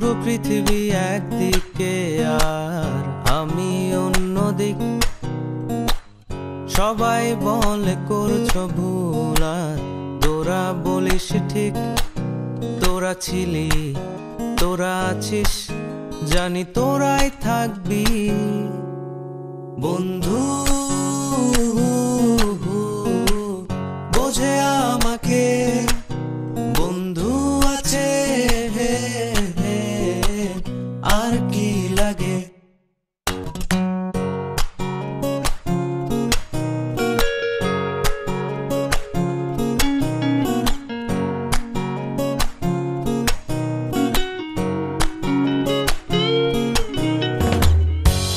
পুরো পৃথিবী একদিকে আর আমি অন্যদিক। সবাই বলে করছো ভুল আর তোরা বলিস ঠিক। তোরা ছিলি, তোরা আছিস, জানি তোরাই থাকবি বন্ধু। বোঝে আমাকে বন্ধু আছে, আর কি লাগে।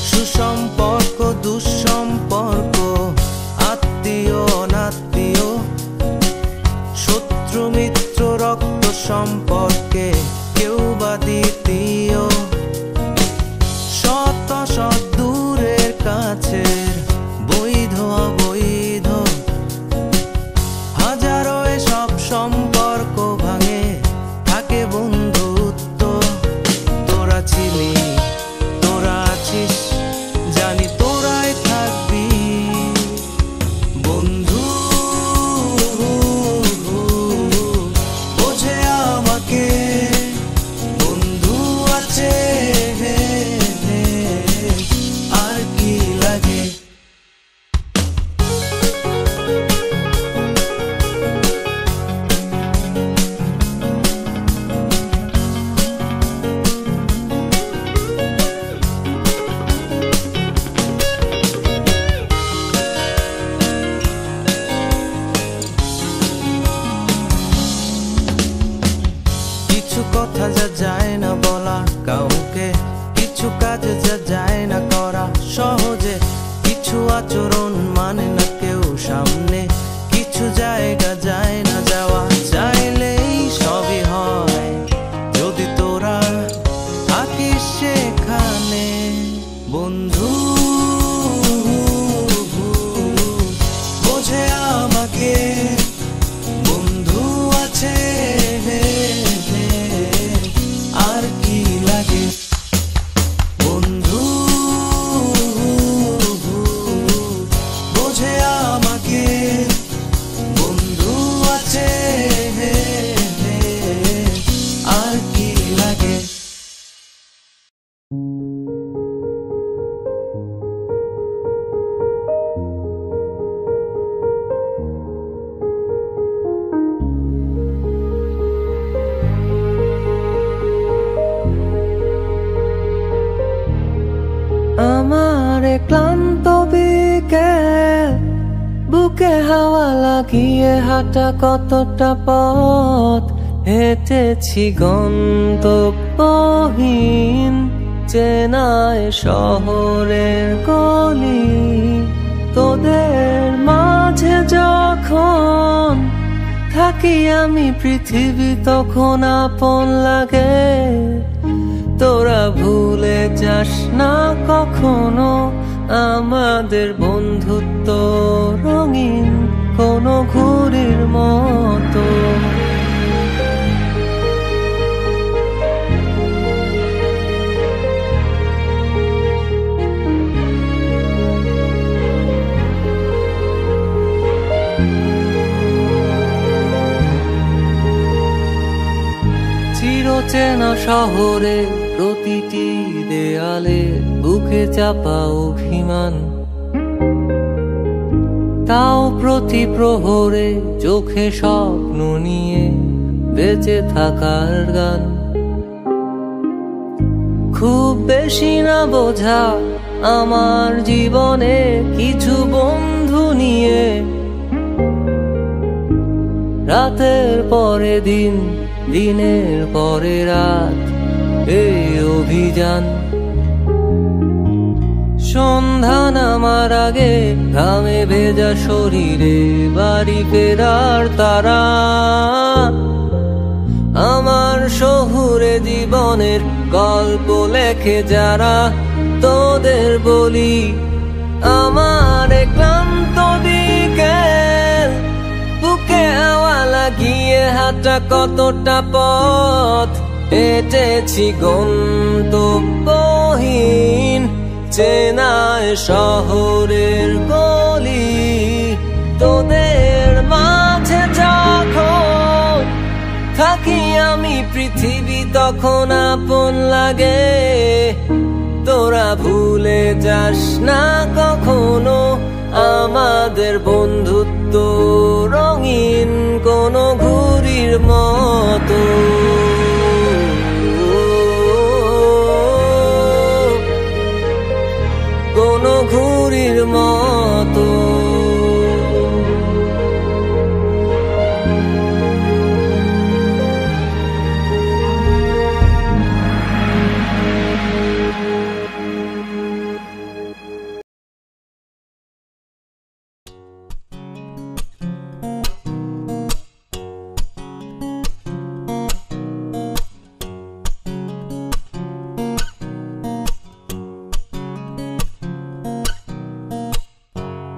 সুসম্পর্ক দুঃসম্পর্ক, আত্মীয় অনাত্মীয়, শত্রু মিত্র রক্ত সম্পর্কে কেউ বা দ্বিতীয়। শত শত দূরের কাছের, বৈধ অবৈধ, হাজারো এসব সম্পর্ক ভাঙে, থাকে বন্ধুত্ব। তোরা ছিলি, তোরা আছিস, জানি তোরাই থাকবি বন্ধু। বোঝে আমাকে বন্ধু আছে, আর কি লাগে। কিছু কথা যা যায় না বলা কাউকে, কিছু কাজ যা যায় না করা সহজে, কিছু আচরণ মানে না কেউ সামনে, কিছু জায়গা যায় না যাওয়া, চাইলেই সবই হয় যদি তোরা থাকিস সেখানে বন্ধু। বোঝে আমাকে বন্ধু আছে, আর কি লাগে বন্ধু। বোঝে আমাকে বন্ধু আছে, আর কি লাগে। আমার ক্লান্ত বিকেল, বুকে হাওয়া লাগিয়ে হাঁটা কতটা পথ হেঁটেছি গন্তব্যহীন চেনায় শহরের গলি। তোদের মাঝে যখন থাকি আমি পৃথিবী তখন আপন লাগে। তোরা ভুলে যাস না কখনো আমাদের বন্ধুত্ব রঙিন কোনো ঘুড়ির মতো। চিরচেনা শহরে প্রতিটি দেয়ালে বুকে চাপা অভিমান, তাও প্রতি প্রহরে চোখে স্বপ্ন নিয়ে বেঁচে থাকার গান। খুব বেশি না বোঝা আমার জীবনে কিছু বন্ধু নিয়ে, রাতের পরে দিন, দিনের পরে রাত এই অভিযান। সন্ধ্যা নামার আগে ঘামে ভেজা শরীরে বাড়ি ফেরার তারা। আমার শহুরে জীবনের গল্প লেখে যারা, তোদের বলি আমার ক্লান্ত বিকেল, বুকে হাওয়া লাগিয়ে হাঁটা কতটা পথ হেঁটেছি গন্তব্যহীন চেনায় শহরের গলি, তোদের মাঝে যখন থাকি আমি পৃথিবী তখন আপন লাগে। তোরা ভুলে যাস না কখনো আমাদের বন্ধুত্ব রঙিন কোনো ঘুড়ির মতো। কোনো ঘুড়ির মতো।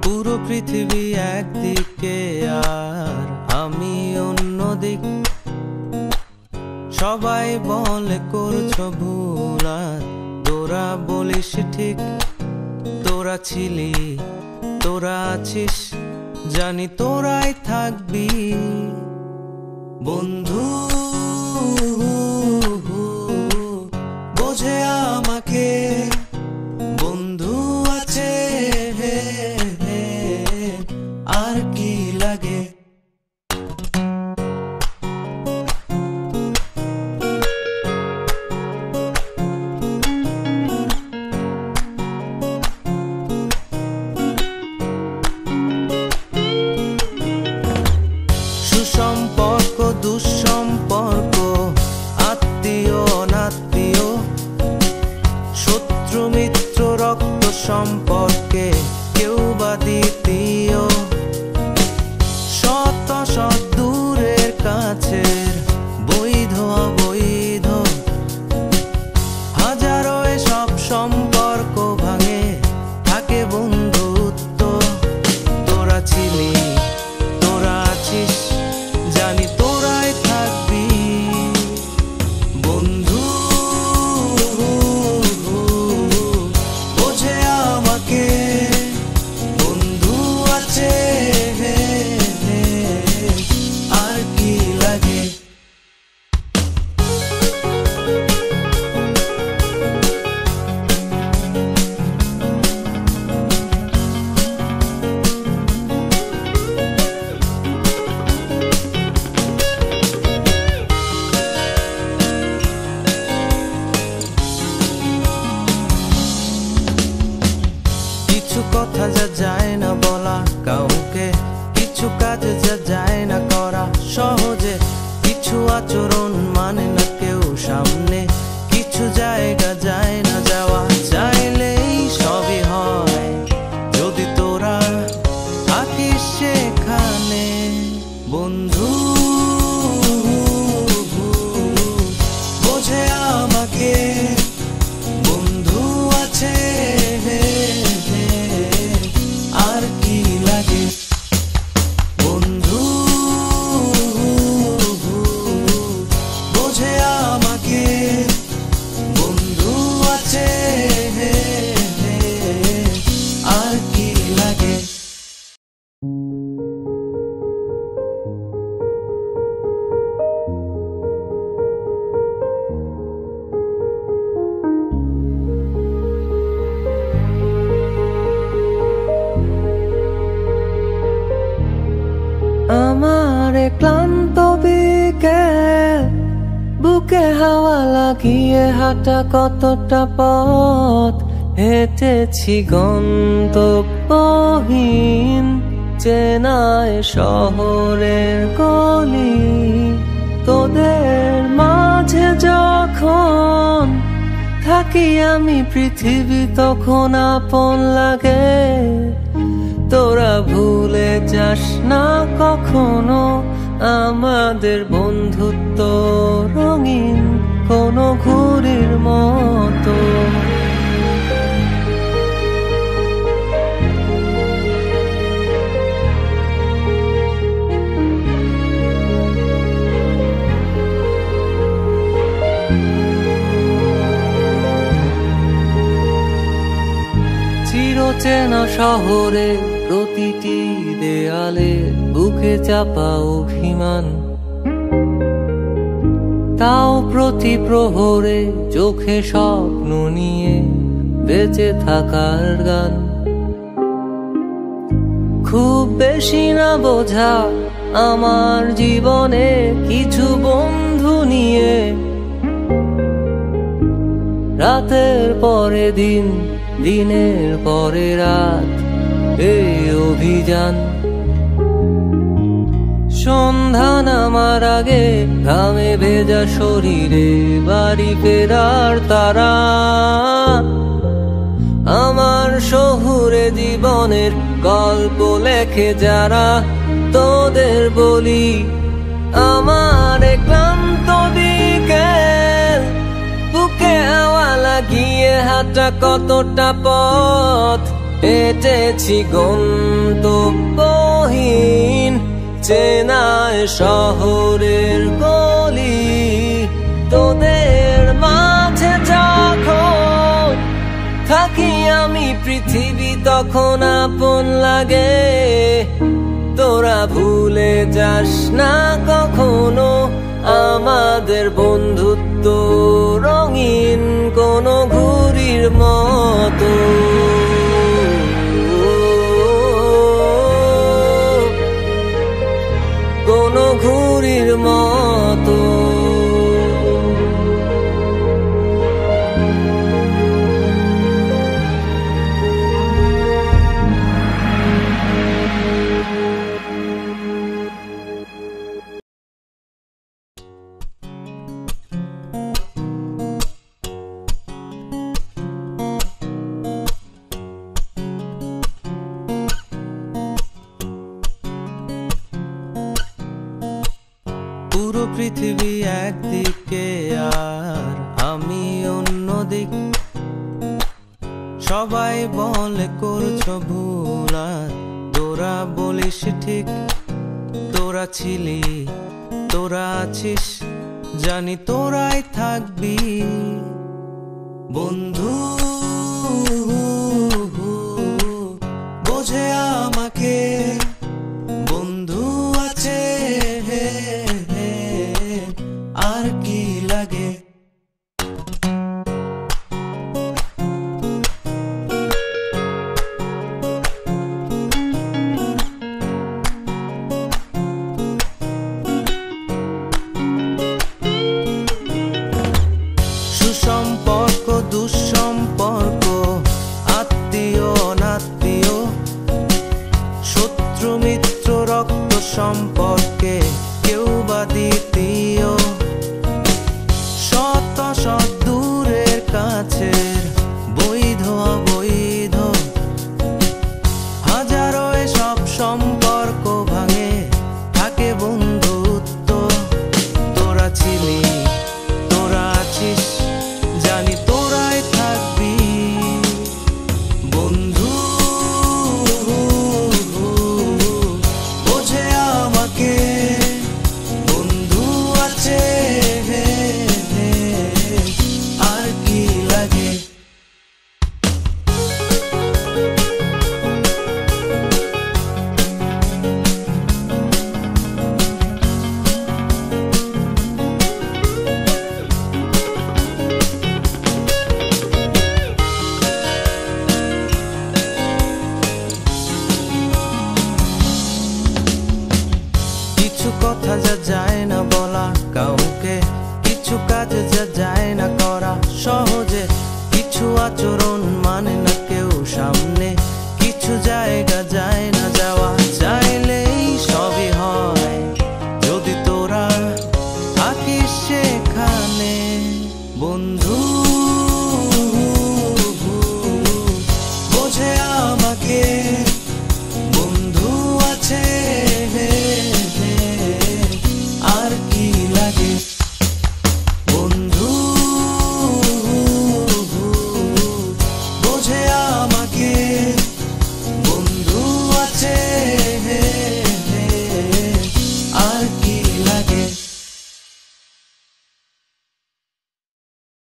পুরো পৃথিবী একদিকে আর আমি অন্যদিক, সবাই বলে করছো ভুল আর তোরা বলিস ঠিক। তোরা ছিলি, তোরা আছিস, জানি তোরাই থাকবি বন্ধু। বোঝে আমাকে বন্ধু আছে, আর কি লাগে। সুসম্পর্ক দুঃসম্পর্ক, আত্মীয় অনাত্মীয়, শত্রু মিত্র রক্ত সম্পর্কে কেউ বা দ্বিতীয়। শত শত দূরের কাছের, বৈধ অবৈধ, হাজারো এসব সম্পর্ক ভাঙে থাকে বন্ধুত্ব। তোরা ছিলি, তোরা আছিস, জানি তোরাই থাকবি বন্ধু। বোঝে আমাকে বন্ধু আছে, আর কি লাগে। কিছু কথা যা যায় না বলা কাউকে, কিছু কাজ যা যায় না করা সহজে, কিছু আচরণ মানে না কেউ সামনে, কিছু জায়গা যায় না যাওয়া, চাইলেই সবই হয় যদি তোরা থাকিস সেখানে বন্ধু। বোঝে আমাকে বন্ধু আছে, আর কি লাগে বন্ধু। বোঝে আমাকে বন্ধু আছে, আর কি লাগে। আমার ক্লান্ত বিকেল, বুকে হাওয়া লাগিয়ে হাঁটা কতটা পথ, হেঁটেছি গন্তব্যহীন চেনায় শহরের গলি। তোদের মাঝে যখন থাকি আমি পৃথিবী তখন আপন লাগে। তোরা ভুলে যাস না কখনো আমাদের বন্ধুত্ব রঙিন কোনো ঘুড়ির মতো। চেনা শহরে প্রতিটি দেয়ালে বুকে চাপা অভিমান, তাও প্রতি প্রহরে চোখে স্বপ্ন নিয়ে বেঁচে থাকার গান। খুব বেশি না বোঝা আমার জীবনে কিছু বন্ধু নিয়ে, রাতের পরে দিন, দিনের পরে রাত, এই অভিযান। সন্ধ্যা নামার আগে ঘামে ভেজা শরীরে বাড়ি ফেরার তারা, আমার শহুরে জীবনের গল্প লেখে যারা, তোদের বলি আমার ক্লান্ত বিকেল, বুকে হাওয়া লাগিয়ে হাঁটা কতটা পথ হেঁটেছি গন্তব্যহীন চেনায় শহরের গলি। তোদের মাঝে যখন থাকি আমি পৃথিবী তখন আপন লাগে, তোরা ভুলে যাস না কখনো আমাদের বন্ধুত্ব রঙিন কোনো ঘুড়ির মতো। কোনো ঘুড়ির মতো। পুরো পৃথিবী একদিকে আর আমি অন্যদিক, সবাই বলে করছো ভুল আর তোরা বলিস ঠিক। তোরা ছিলি, তোরা আছিস, জানি তোরাই থাকবি বন্ধু। বোঝে আমাকে বন্ধু আছে, আর কি লাগে। সুসম্পর্ক দুঃসম্পর্ক, আত্মীয় অনাত্মীয়, শত্রু মিত্র রক্ত সম্পর্কে কেউ বা দ্বিতীয়, শত শত দূরের কাছের, বৈধ অবৈধ, হাজারো এসব সম্পর্ক ভাঙে থাকে বন্ধুত্ব। তোরা ছিলি, তোরা আছিস, জানি তোরাই থাকবি বন্ধু। বোঝে আমাকে বন্ধু আছে, আর কি লাগে। কিছু কথা যা যায় না বলা